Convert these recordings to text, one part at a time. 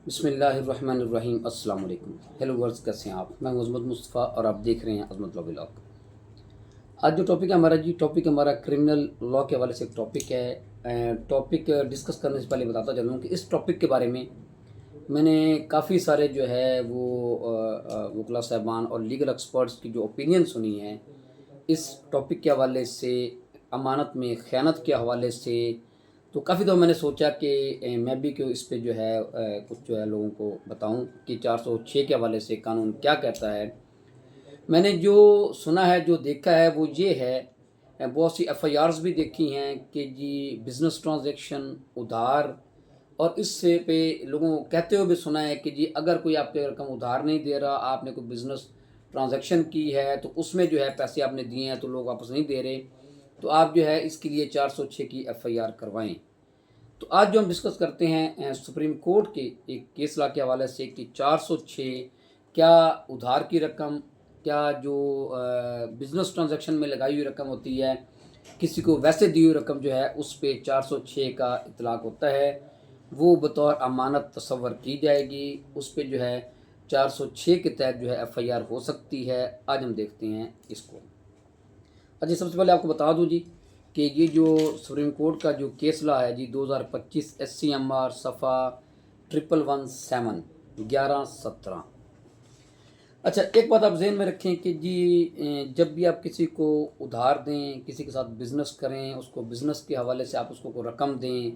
بسم اللہ الرحمن الرحیم۔ السلام علیکم۔ ہیلو ورز، کیسے ہیں آپ؟ میں ہوں عظمت مصطفیٰ اور آپ دیکھ رہے ہیں عظمت لا ولاگ۔ آج جو ٹاپک ہمارا کرمنل لا کے حوالے سے ایک ٹاپک ہے۔ ٹاپک ڈسکس کرنے سے پہلے بتاتا چلوں کہ اس ٹاپک کے بارے میں نے کافی سارے جو ہے وہ وکلاء صاحبان اور لیگل ایکسپرٹس کی جو اوپینین سنی ہے اس ٹاپک کے حوالے سے، امانت میں خیانت کے حوالے سے، تو کافی دفعہ میں نے سوچا کہ میں بھی کیوں اس پہ جو ہے کچھ جو ہے لوگوں کو بتاؤں کہ 406 کے حوالے سے قانون کیا کہتا ہے۔ میں نے جو سنا ہے، جو دیکھا ہے وہ یہ ہے، بہت سی ایف آئی آرز بھی دیکھی ہیں کہ جی بزنس ٹرانزیکشن ادھار، اور اس سے پہ لوگوں کو کہتے ہوئے بھی سنا ہے کہ جی اگر کوئی آپ کے رقم ادھار نہیں دے رہا، آپ نے کوئی بزنس ٹرانزیکشن کی ہے تو اس میں جو ہے پیسے آپ نے دیے ہیں تو لوگ واپس نہیں دے رہے، تو آپ جو ہے اس کے لیے 406 کی ایف آئی آر کروائیں۔ تو آج جو ہم ڈسکس کرتے ہیں سپریم کورٹ کے ایک کیس لا کے حوالے سے کہ 406 کیا ادھار کی رقم، کیا جو بزنس ٹرانزیکشن میں لگائی ہوئی رقم ہوتی ہے، کسی کو ویسے دی ہوئی رقم جو ہے اس پہ 406 کا اطلاق ہوتا ہے، وہ بطور امانت تصور کی جائے گی، اس پہ جو ہے 406 کے تحت جو ہے ایف آئی آر ہو سکتی ہے۔ آج ہم دیکھتے ہیں اس کو۔ اچھا، سب سے پہلے آپ کو بتا دوں جی کہ یہ جو سپریم کورٹ کا جو کیس لا ہے جی 2025 ایس سی ایم آر صفحہ 1117 1117۔ اچھا، ایک بات آپ ذہن میں رکھیں کہ جی جب بھی آپ کسی کو ادھار دیں، کسی کے ساتھ بزنس کریں، اس کو بزنس کے حوالے سے آپ اس کو کوئی رقم دیں،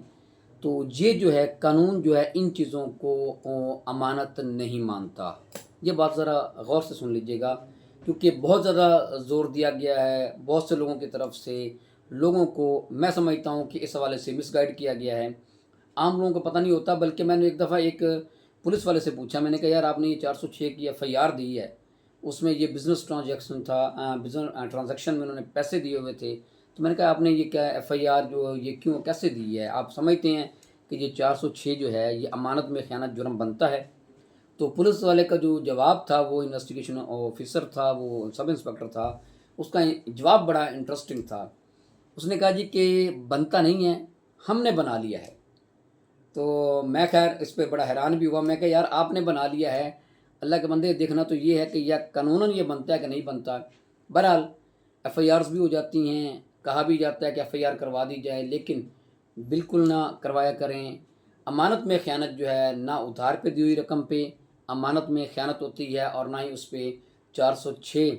تو یہ جو ہے قانون جو ہے ان چیزوں کو امانت نہیں مانتا۔ یہ بات ذرا غور سے سن لیجئے گا، کیونکہ بہت زیادہ زور دیا گیا ہے بہت سے لوگوں کی طرف سے، لوگوں کو میں سمجھتا ہوں کہ اس حوالے سے مس گائیڈ کیا گیا ہے۔ عام لوگوں کو پتہ نہیں ہوتا، بلکہ میں نے ایک دفعہ ایک پولیس والے سے پوچھا، میں نے کہا یار آپ نے یہ 406 کی ایف آئی آر دی ہے، اس میں یہ بزنس ٹرانزیکشن تھا، بزنس ٹرانزیکشن میں انہوں نے پیسے دیے ہوئے تھے، تو میں نے کہا آپ نے یہ کیا ایف آئی آر جو یہ کیوں کیسے دی ہے؟ آپ سمجھتے ہیں کہ یہ 406 جو ہے یہ امانت میں خیانت جرم بنتا ہے؟ تو پولیس والے کا جو جواب تھا، وہ انویسٹیگیشن آفیسر تھا، وہ سب انسپکٹر تھا، اس کا جواب بڑا انٹرسٹنگ تھا۔ اس نے کہا جی کہ بنتا نہیں ہے، ہم نے بنا لیا ہے۔ تو میں خیر اس پہ بڑا حیران بھی ہوا، میں کہا یار آپ نے بنا لیا ہے، اللہ کے بندے دیکھنا تو یہ ہے کہ یا قانوناً یہ بنتا ہے کہ نہیں بنتا۔ بہرحال ایف آئی آرز بھی ہو جاتی ہیں، کہا بھی جاتا ہے کہ ایف آئی آر کروا دی جائے، لیکن بالکل نہ کروایا کریں۔ امانت میں خیانت جو ہے نہ ادھار پہ دی ہوئی رقم پہ امانت میں خیانت ہوتی ہے، اور نہ ہی اس پہ 406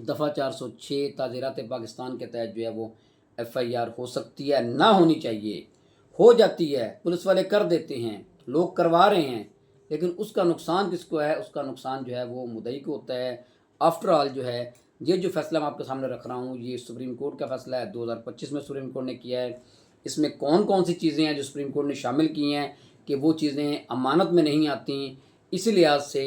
دفعہ 406 تعزیرات پاکستان کے تحت جو ہے وہ ایف آئی آر ہو سکتی ہے، نہ ہونی چاہیے، ہو جاتی ہے، پولیس والے کر دیتے ہیں، لوگ کروا رہے ہیں، لیکن اس کا نقصان کس کو ہے؟ اس کا نقصان جو ہے وہ مدعی کو ہوتا ہے۔ آفٹر آل جو ہے یہ جو فیصلہ میں آپ کے سامنے رکھ رہا ہوں، یہ سپریم کورٹ کا فیصلہ ہے، 2025 میں سپریم کورٹ نے کیا ہے۔ اس میں کون کون سی چیزیں ہیں جو سپریم کورٹ نے شامل کی ہیں کہ وہ چیزیں امانت میں نہیں آتی، اسی لحاظ سے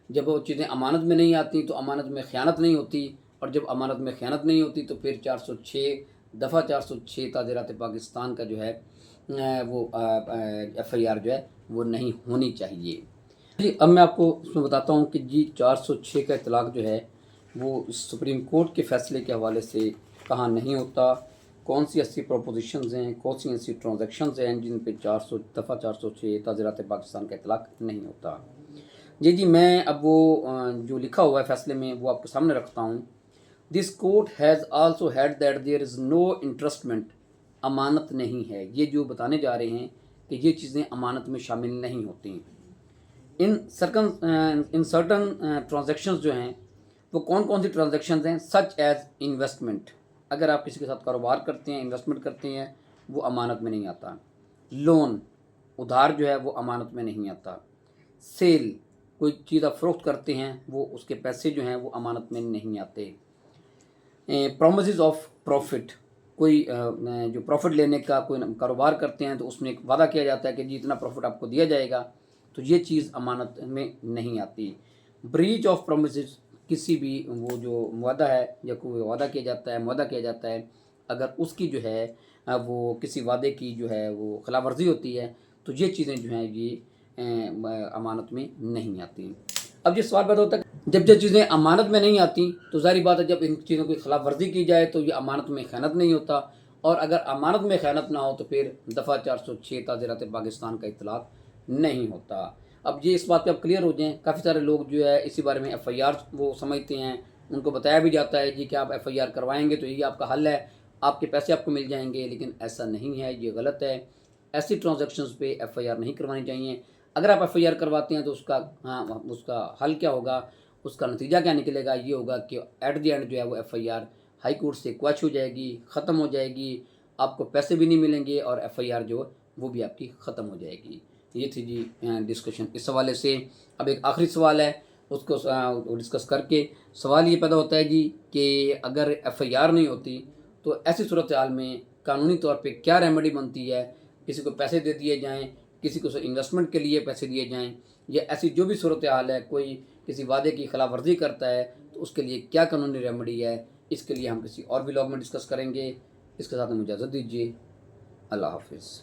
جب وہ چیزیں امانت میں نہیں آتی تو امانت میں خیانت نہیں ہوتی، اور جب امانت میں خیانت نہیں ہوتی تو پھر 406 دفعہ 406 تعزیرات پاکستان کا جو ہے وہ ایف آئی آر جو ہے وہ نہیں ہونی چاہیے۔ جی اب میں آپ کو اس میں بتاتا ہوں کہ جی 406 کا اطلاق جو ہے وہ سپریم کورٹ کے فیصلے کے حوالے سے کہاں نہیں ہوتا، کون سی ایسی پروپوزیشنز ہیں، کون سی ایسی ٹرانزیکشنز ہیں جن پہ 400 دفعہ 406 تعزیرات پاکستان کا اطلاق نہیں ہوتا۔ جی میں اب وہ جو لکھا ہوا ہے فیصلے میں وہ آپ کے سامنے رکھتا ہوں۔ This court has also held that there is no entrustment, امانت نہیں ہے، یہ جو بتانے جا رہے ہیں کہ یہ چیزیں امانت میں شامل نہیں ہوتی۔ ان سرٹن ٹرانزیکشنز جو ہیں وہ کون کون سی ٹرانزیکشنز ہیں؟ سچ ایز انویسٹمنٹ، اگر آپ کسی کے ساتھ کاروبار کرتے ہیں، انویسٹمنٹ کرتے ہیں، وہ امانت میں نہیں آتا۔ لون، ادھار جو ہے وہ امانت میں نہیں آتا۔ سیل، کوئی چیز آپ فروخت کرتے ہیں، وہ اس کے پیسے جو ہیں وہ امانت میں نہیں آتے۔ پرومسز آف پروفٹ، کوئی جو پروفٹ لینے کا کوئی کاروبار کرتے ہیں تو اس میں ایک وعدہ کیا جاتا ہے کہ جی اتنا پروفٹ آپ کو دیا جائے گا، تو یہ چیز امانت میں نہیں آتی۔ بریچ آف پرومسز، کسی بھی وہ جو معاہدہ ہے یا کوئی وعدہ کیا جاتا ہے، معاہدہ کیا جاتا ہے، اگر اس کی جو ہے وہ کسی وعدے کی جو ہے وہ خلاف ورزی ہوتی ہے تو یہ چیزیں جو ہیں یہ امانت میں نہیں آتی۔ اب یہ سوال پیدا ہوتا ہے جب یہ چیزیں امانت میں نہیں آتی تو ظاہری بات ہے جب ان چیزوں کی خلاف ورزی کی جائے تو یہ امانت میں خیانت نہیں ہوتا، اور اگر امانت میں خیانت نہ ہو تو پھر دفعہ 406 تعزیرات پاکستان کا اطلاق نہیں ہوتا۔ اب یہ اس بات پہ آپ کلیئر ہو جائیں، کافی سارے لوگ جو ہے اسی بارے میں ایف آئی آر وہ سمجھتے ہیں، ان کو بتایا بھی جاتا ہے جی کہ آپ ایف آئی آر کروائیں گے تو یہ آپ کا حل ہے، آپ کے پیسے آپ کو مل جائیں گے، لیکن ایسا نہیں ہے، یہ غلط ہے۔ ایسی ٹرانزیکشنز پہ ایف آئی آر نہیں کروانی چاہیے۔ اگر آپ ایف آئی آر کرواتے ہیں تو اس کا حل کیا ہوگا، اس کا نتیجہ کیا نکلے گا، یہ ہوگا کہ ایٹ دی اینڈ جو ہے وہ F I R high court سے کویش ہو جائے گی، ختم ہو جائے گی، آپ کو پیسے بھی نہیں ملیں گے، اور ایف آئی آر جو وہ بھی آپ کی ختم ہو جائے گی۔ یہ تھی جی ڈسکشن اس حوالے سے۔ اب ایک آخری سوال ہے، اس کو ڈسکس کر کے سوال یہ پیدا ہوتا ہے جی کہ اگر ایف آئی آر نہیں ہوتی تو ایسی صورتحال میں قانونی طور پہ کیا ریمیڈی بنتی ہے؟ کسی کو پیسے دے دیے جائیں، کسی کو انویسٹمنٹ کے لیے پیسے دیے جائیں، یا ایسی جو بھی صورتحال ہے، کوئی کسی وعدے کی خلاف ورزی کرتا ہے تو اس کے لیے کیا قانونی ریمیڈی ہے؟ اس کے لیے ہم کسی اور ولاگ میں ڈسکس کریں گے۔ اس کے ساتھ ہمیں اجازت دیجیے، اللہ حافظ۔